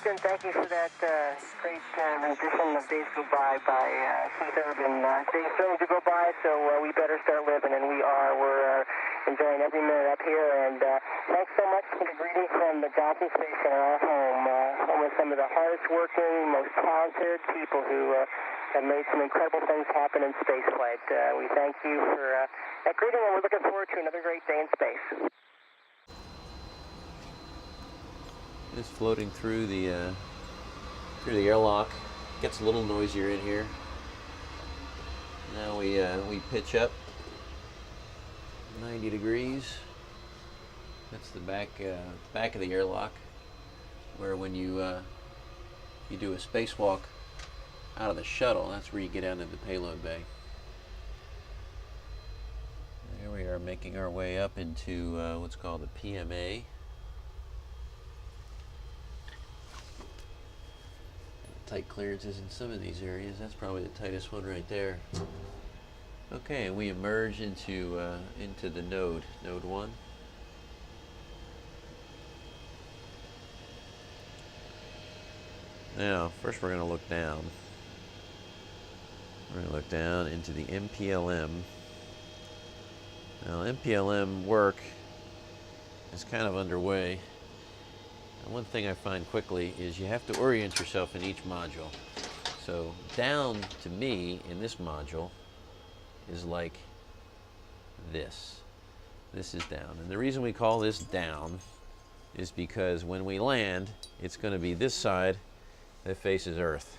Houston, thank you for that great rendition of Days Go By Keith Urban. Days starting to go by, so we better start living, and we are. We're enjoying every minute up here, and thanks so much for the greeting from the Johnson Station, our home. Home of some of the hardest working, most talented people who have made some incredible things happen in spaceflight. We thank you for that greeting, and we're looking forward to another great day in space. It's floating through the airlock. Gets a little noisier in here. Now we pitch up 90 degrees. That's the back of the airlock, where when you do a spacewalk out of the shuttle, that's where you get out into the payload bay. There we are, making our way up into what's called the PMA. Tight clearances in some of these areas. That's probably the tightest one right there. Okay, and we emerge into the node 1. Now, first we're going to look down. We're going to look down into the MPLM. Now, MPLM work is kind of underway. And one thing I find quickly is you have to orient yourself in each module. So down to me in this module is like this. This is down. And the reason we call this down is because when we land, it's going to be this side that faces Earth.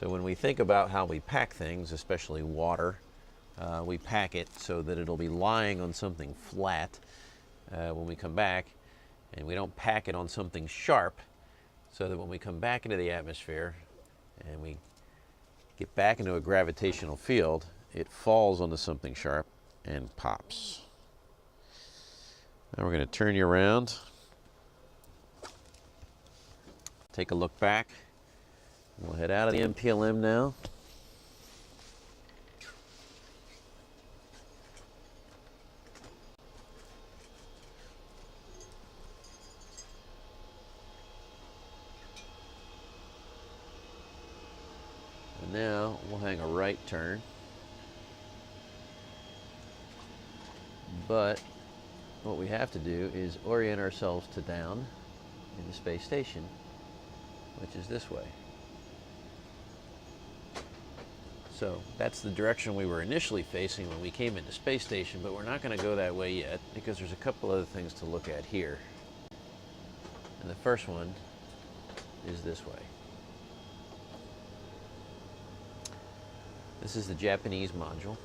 So when we think about how we pack things, especially water, we pack it so that it'll be lying on something flat when we come back. And we don't pack it on something sharp, so that when we come back into the atmosphere and we get back into a gravitational field, it falls onto something sharp and pops. Now we're going to turn you around. Take a look back. We'll head out of the MPLM now. Now we'll hang a right turn, but what we have to do is orient ourselves to down in the space station, which is this way. So that's the direction we were initially facing when we came into space station, but we're not going to go that way yet because there's a couple other things to look at here. And the first one is this way. This is the Japanese module,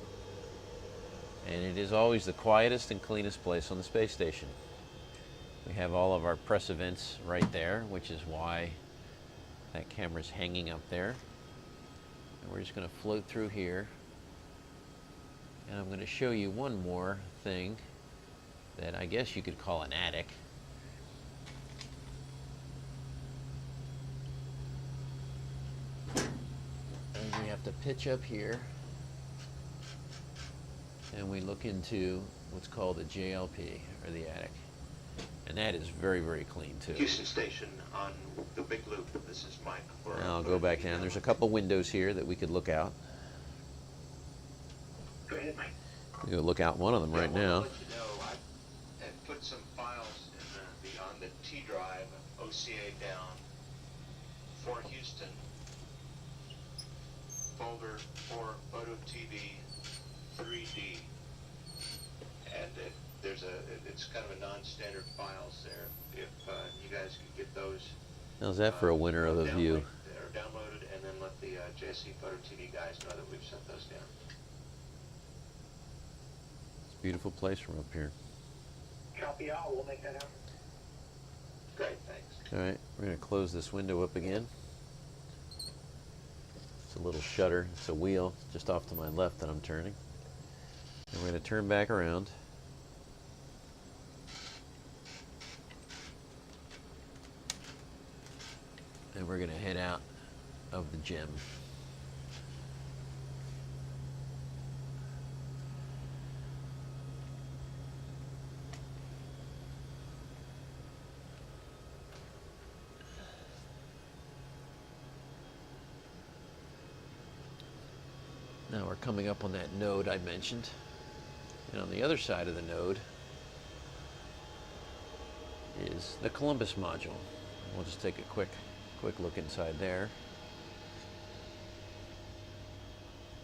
and it is always the quietest and cleanest place on the space station. We have all of our press events right there, which is why that camera's hanging up there. And we're just going to float through here, and I'm going to show you one more thing that I guess you could call an attic. We have to pitch up here, and we look into what's called the JLP, or the attic. And that is very, very clean too. Houston Station on the Big Loop. This is Mike. Now I'll go back down. There's a couple windows here that we could look out. Go ahead, Mike. We could look out one of them right now. I'll let you know, I had put some files in on the T drive, OCA down, for Houston, folder for Photo TV 3D, and it's kind of a non-standard files there. If you guys could get those. How's that for a winner of a view? They're downloaded, and then let the JSC Photo TV guys know that we've sent those down. It's a beautiful place from up here. Copy all. We'll make that happen. Great, thanks. All right, we're going to close this window up again. It's a little shutter. It's a wheel just off to my left that I'm turning. And we're going to turn back around. And we're going to head out of the gym. coming up on that node I mentioned. And on the other side of the node is the Columbus module. We'll just take a quick look inside there.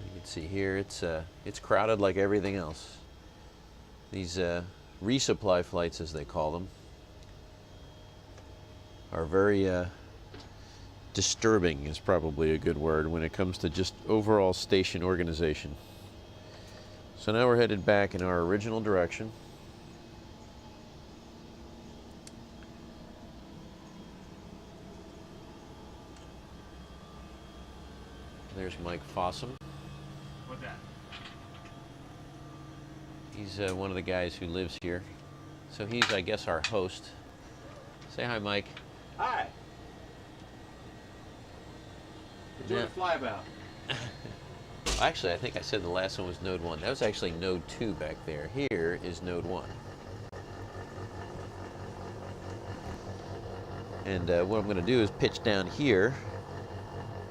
You can see here it's crowded like everything else. These resupply flights, as they call them, are very disturbing, is probably a good word when it comes to just overall station organization. So now we're headed back in our original direction. There's Mike Fossum. What's that? He's one of the guys who lives here. So he's, I guess, our host. Say hi, Mike. Hi. We're doing a flyabout. Actually, I think I said the last one was node 1. That was actually node 2 back there. Here is node 1. And what I'm going to do is pitch down here.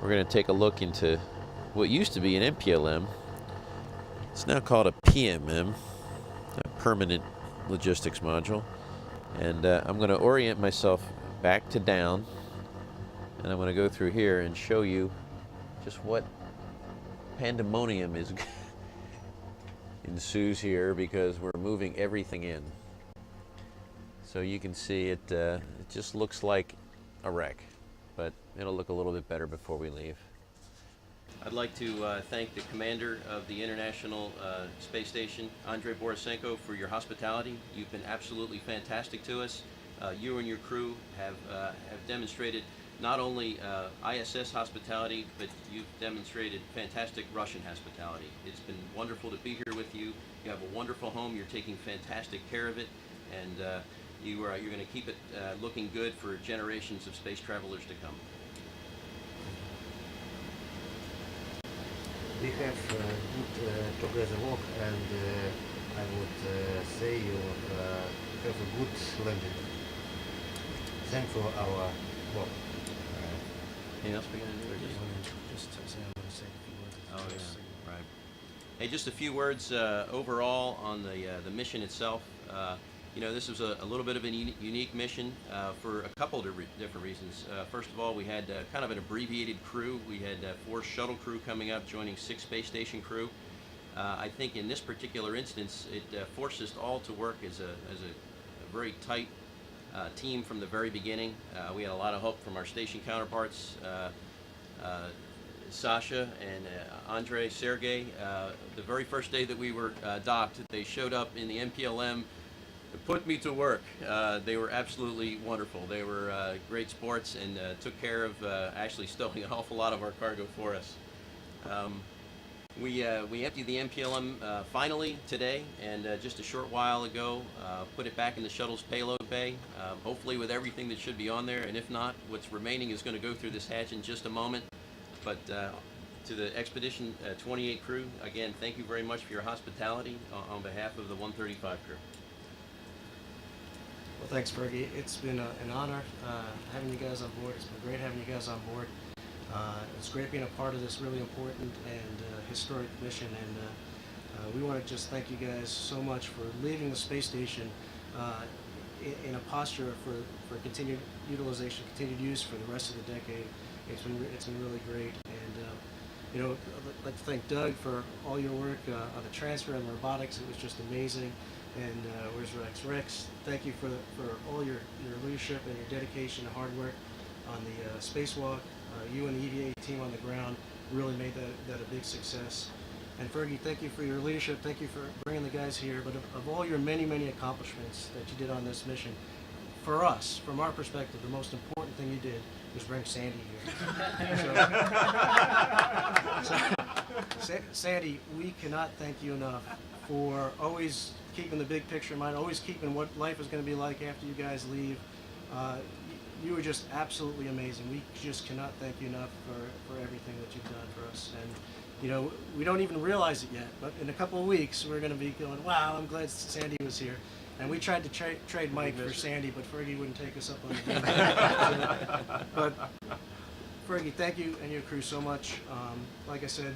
We're going to take a look into what used to be an MPLM. It's now called a PMM, a Permanent Logistics Module. And I'm going to orient myself back to down. And I'm going to go through here and show you just what pandemonium is ensues here, because we're moving everything in. So you can see it just looks like a wreck, but it'll look a little bit better before we leave. I'd like to thank the commander of the International Space Station, Andrei Borisenko, for your hospitality. You've been absolutely fantastic to us. You and your crew have demonstrated not only ISS hospitality, but you've demonstrated fantastic Russian hospitality. It's been wonderful to be here with you. You have a wonderful home. You're taking fantastic care of it, and you're going to keep it looking good for generations of space travelers to come. We have good together work, and I would say you have a good landing. Thanks for our work. Anything else we're going to do? Or Just say I want to say a few words. Oh, yeah, right. Hey, just a few words overall on the mission itself. You know, this was a little bit of a unique mission for a couple of different reasons. First of all, we had kind of an abbreviated crew. We had 4 shuttle crew coming up, joining 6 space station crew. I think in this particular instance, it forced us all to work as a very tight team from the very beginning. We had a lot of help from our station counterparts, Sasha and Andrei, Sergey. The very first day that we were docked, they showed up in the MPLM to put me to work. They were absolutely wonderful. They were great sports and took care of actually stowing an awful lot of our cargo for us. We emptied the MPLM finally today, and just a short while ago put it back in the shuttle's payload bay, hopefully with everything that should be on there, and if not, what's remaining is going to go through this hatch in just a moment. But to the Expedition 28 crew, again, thank you very much for your hospitality on behalf of the 135 crew. Well, thanks, Fergie. It's been an honor having you guys on board. It's been great having you guys on board. It's great being a part of this really important and historic mission, and we want to just thank you guys so much for leaving the space station in a posture for continued utilization, continued use for the rest of the decade. It's been really great, and you know, I'd like to thank Doug for all your work on the transfer and robotics. It was just amazing. And where's Rex? Rex, thank you for all your leadership and your dedication and hard work on the spacewalk. You and the EVA team on the ground really made that a big success. And Fergie, thank you for your leadership. Thank you for bringing the guys here. But of all your many, many accomplishments that you did on this mission, for us, from our perspective, the most important thing you did was bring Sandy here. Sandy, we cannot thank you enough for always keeping the big picture in mind, always keeping what life is going to be like after you guys leave. You were just absolutely amazing. We just cannot thank you enough for everything that you've done for us. And you know, we don't even realize it yet, but in a couple of weeks we're going to be going, wow, I'm glad Sandy was here. And we tried to trade Mike for Sandy, but Fergie wouldn't take us up on the deal. But Fergie, thank you and your crew so much. Like I said,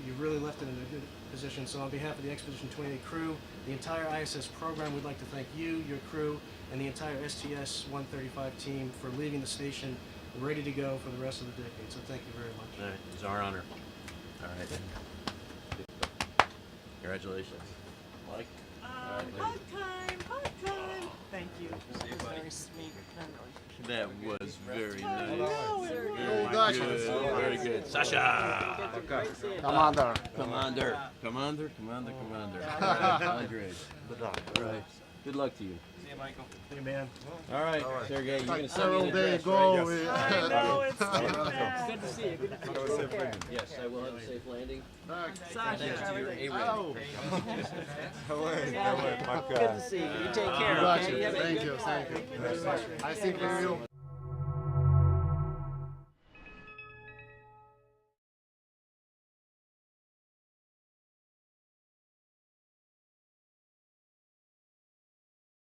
you really left it in a good position. So on behalf of the Expedition 28 crew, the entire ISS program, we'd like to thank you, your crew, and the entire STS-135 team for leaving the station ready to go for the rest of the decade. So thank you very much. All right, it's our honor. All right. Congratulations. Mike? Hug time, hug time. Thank you. It was very sweet. That was very I nice. know, it Very was. good, very good. Sasha! Commander. Commander. Commander. Andre. Good luck. All right. Good luck to you. See you, Michael. Hey, man. All right, Sergey, you're going to send Several me an days address, ago, right? I know, it's too bad. Good to see you. Good to see you. Take care. Yes, I will have a safe landing. Sasha, A-Ray. Good to see you. You take care, okay? You have a Thank good you, time. thank you. I think we will